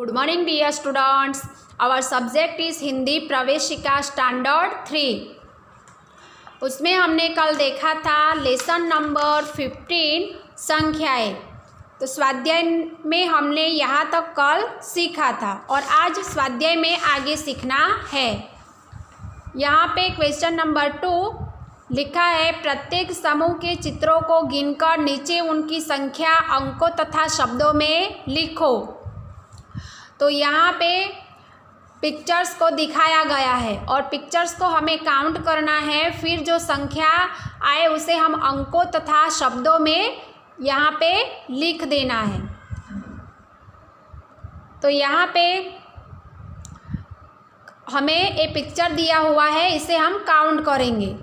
Good morning dear students. Our subject is Hindi Praveshika standard 3। उसमें हमने कल देखा था लेसन नंबर 15 संख्याएं। तो स्वाध्याय में हमने यहाँ तक कल सीखा था और आज स्वाध्याय में आगे सीखना है। यहाँ पे क्वेश्चन नंबर 2 लिखा है, प्रत्येक समूह के चित्रों को गिनकर नीचे उनकी संख्या अंकों तथा शब्दों में लिखो। तो यहाँ पे पिक्चर्स को दिखाया गया है और पिक्चर्स को हमें काउंट करना है, फिर जो संख्या आए उसे हम अंकों तथा शब्दों में यहाँ पे लिख देना है। तो यहाँ पे हमें ये पिक्चर दिया हुआ है, इसे हम काउंट करेंगे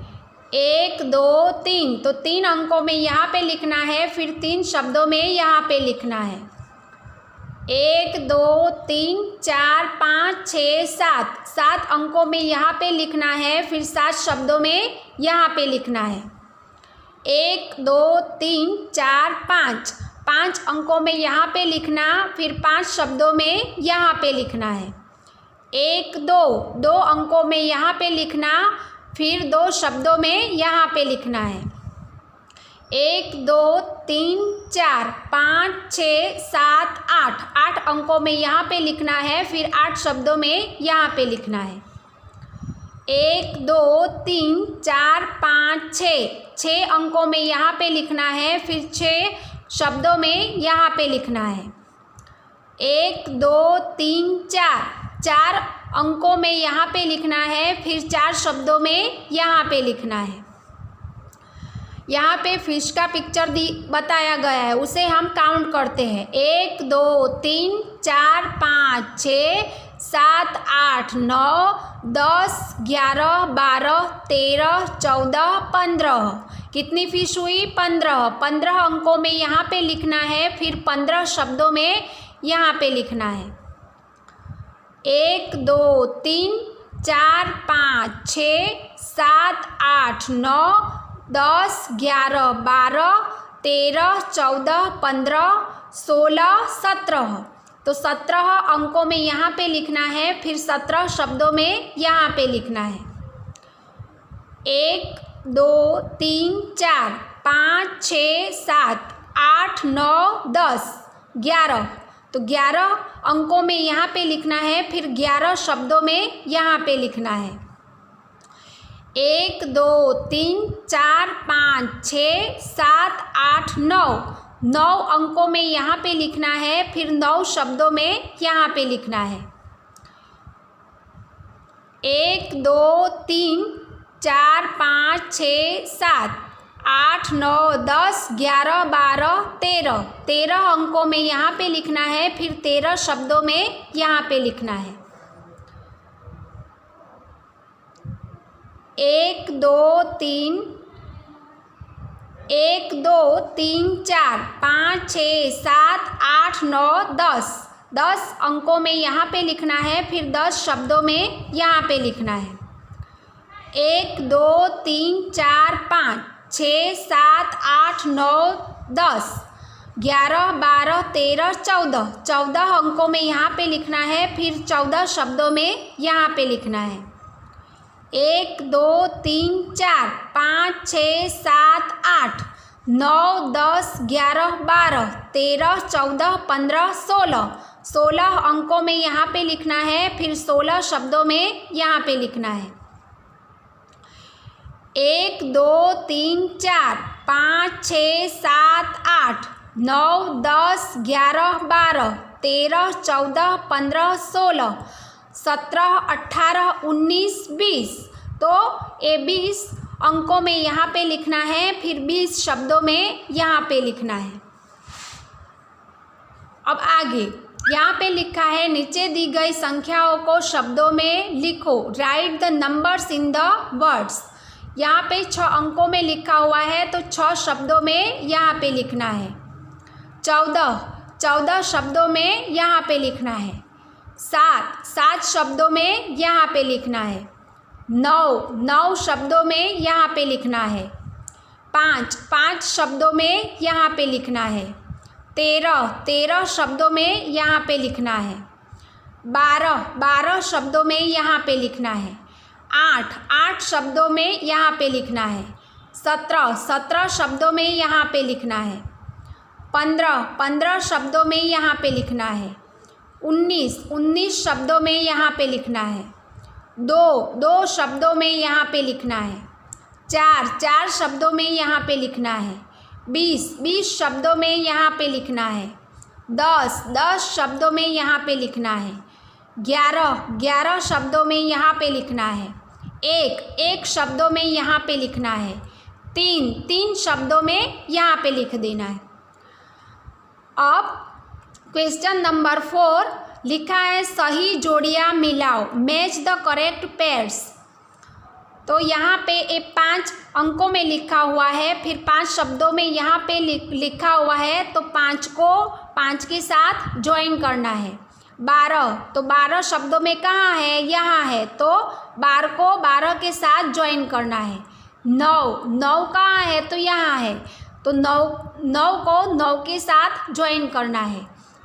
1 2 3। तो 3 अंकों में यहाँ पे लिखना है, फिर 3 शब्दों में यहाँ पे लिखना है 1 2 3 4 5 6 7। 7 अंकों में यहाँ पे लिखना है, फिर 7 शब्दों में यहाँ पे लिखना है 1 2 3 4 5। 5 अंकों में यहाँ पे लिखना, फिर 5 शब्दों में यहाँ पे लिखना है 1 2। 2 अंकों में यहाँ पे लिखना, फिर 2 शब्दों में यहाँ पे लिखना है 1 2 3 4 5 6 7 8। 8 अंकों में यहाँ पे लिखना है, फिर 8 शब्दों में यहाँ पे लिखना है 1 2 3 4 5 6। 6 अंकों में यहाँ पे लिखना है, फिर 6 शब्दों में यहाँ पे लिखना है 1 2 3 4। 4 अंकों में यहाँ पे लिखना है, फिर 4 शब्दों में यहाँ पे लिखना है। यहाँ पे फिश का पिक्चर बताया गया है, उसे हम काउंट करते हैं 1 2 3 4 5 6 7 8 9 10 11 12 13 14 15। कितनी फिश हुई? 15। 15 अंकों में यहाँ पे लिखना है, फिर 15 शब्दों में यहाँ पे लिखना है 1 2 3 4 5 6 7 8 9 10 11 12 13 14 15 16 17। तो 17 अंकों में यहाँ पे लिखना है, फिर 17 शब्दों में यहाँ पे लिखना है 1 2 3 4 5 6 7 8 9 10 11। तो 11 अंकों में यहाँ पे लिखना है, फिर 11 शब्दों में यहाँ पे लिखना है 1 2 3 4 5 6 7 8 9। 9 अंकों में यहाँ पे लिखना है, फिर 9 शब्दों में यहाँ पे लिखना है 1 2 3 4 5 6 7 8 9 10 11 12 13। 13 अंकों में यहाँ पे लिखना है, फिर 13 शब्दों में यहाँ पे लिखना है 1 2 3 1 2 3 4 5 6 7 8 9 10। 10 अंकों में यहाँ पे लिखना है, फिर 10 शब्दों में यहाँ पे लिखना है 1 2 3 4 5 6 7 8 9 10 11 12 13 14। 14 अंकों में यहाँ पे लिखना है, फिर 14 शब्दों में यहाँ पे लिखना है 1 2 3 4 5 6 7 8 9 10 11 12 13 14 15 16। 16 अंकों में यहाँ पे लिखना है, फिर 16 शब्दों में यहाँ पे लिखना है 1 2 3 4 5 6 7 8 9 10 11 12 13 14 15 16 17 18 19 20। तो ये 20 अंकों में यहाँ पे लिखना है, फिर 20 शब्दों में यहाँ पे लिखना है। अब आगे यहाँ पे लिखा है, नीचे दी गई संख्याओं को शब्दों में लिखो। Right the numbers in the words. यहाँ पे 6 अंकों में लिखा हुआ है, तो 6 शब्दों में यहाँ पे लिखना है 14। 14 शब्दों में यहाँ पे लिखना है 7। 7 शब्दों में यहाँ पे लिखना है 9। 9 शब्दों में यहाँ पे लिखना है 5। 5 शब्दों में यहाँ पे लिखना है 13। 13 शब्दों में यहाँ पे लिखना है 12 शब्दों में यहाँ पे लिखना है। 8 शब्दों में यहाँ पे लिखना है। 17 शब्दों में यहाँ पे लिखना है। 15 शब्दों में यहाँ पे लिखना है। 19 शब्दों में यहाँ पे लिखना है। 2 शब्दों में यहाँ पे लिखना है। 4 शब्दों में यहाँ पे लिखना है। 20 शब्दों में यहाँ पे लिखना है। 10 शब्दों में यहाँ पे लिखना है। 11 शब्दों में यहाँ पे लिखना है। 1 शब्दों में यहाँ पे लिखना है। 3 शब्दों में यहाँ पे लिख देना है। अब क्वेश्चन नंबर 4 लिखा है सही जोड़ियाँ मिलाओ, मैच द करेक्ट पेयर्स। तो यहाँ पे ये 5 अंकों में लिखा हुआ है, फिर 5 शब्दों में यहाँ पे लिखा हुआ है, तो 5 को 5 के साथ ज्वाइन करना है। 12 तो 12 शब्दों में कहाँ है, यहाँ है, तो 12 को 12 के साथ ज्वाइन करना है। 9 कहाँ है, तो यहाँ है, तो 9 को 9 के साथ ज्वाइन करना है।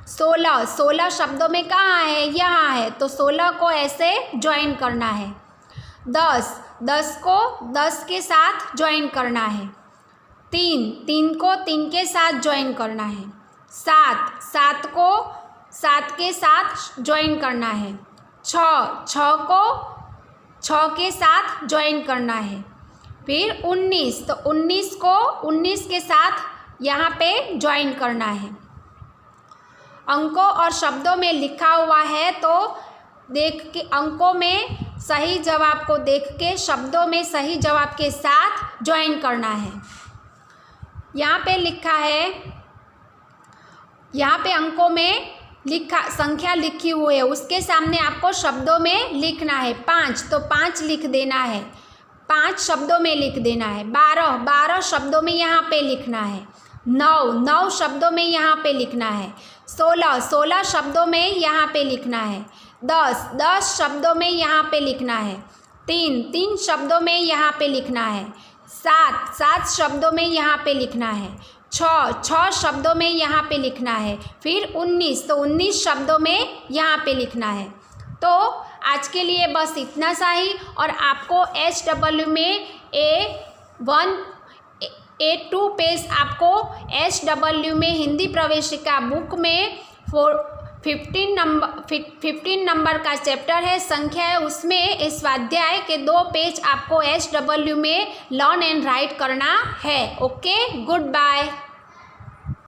16 शब्दों में कहाँ है, यहाँ है, तो 16 को ऐसे ज्वाइन करना है। 10 को 10 के साथ ज्वाइन करना है। 3 को 3 के साथ ज्वाइन करना है। 7 को 7 के साथ ज्वाइन करना है। 6 को 6 के साथ ज्वाइन करना है। फिर 19 तो 19 को 19 के साथ यहाँ पे ज्वाइन करना है। अंकों और शब्दों में लिखा हुआ है, तो देख के अंकों में सही जवाब को देख के शब्दों में सही जवाब के साथ ज्वाइन करना है। यहाँ पे लिखा है, यहाँ पे अंकों में संख्या लिखी हुई है, उसके सामने आपको शब्दों में लिखना है। 5 तो 5 लिख देना है, 5 शब्दों में लिख देना है। 12 शब्दों में यहाँ पे लिखना है। 9 शब्दों में यहाँ पे लिखना है। 16 शब्दों में यहाँ पे लिखना है। 10 शब्दों में यहाँ पे लिखना है। 3 शब्दों में यहाँ पे लिखना है। 7 शब्दों में यहाँ पे लिखना है। 6 शब्दों में यहाँ पे लिखना है। फिर 19 तो 19 शब्दों में यहाँ पे लिखना है। तो आज के लिए बस इतना सा ही, और आपको SW में A2 पेज आपको SW में हिंदी प्रवेशिका बुक में 15 नंबर का चैप्टर है, संख्या है, उसमें इस स्वाध्याय के 2 पेज आपको SW में लर्न एंड राइट करना है। Okay, good bye.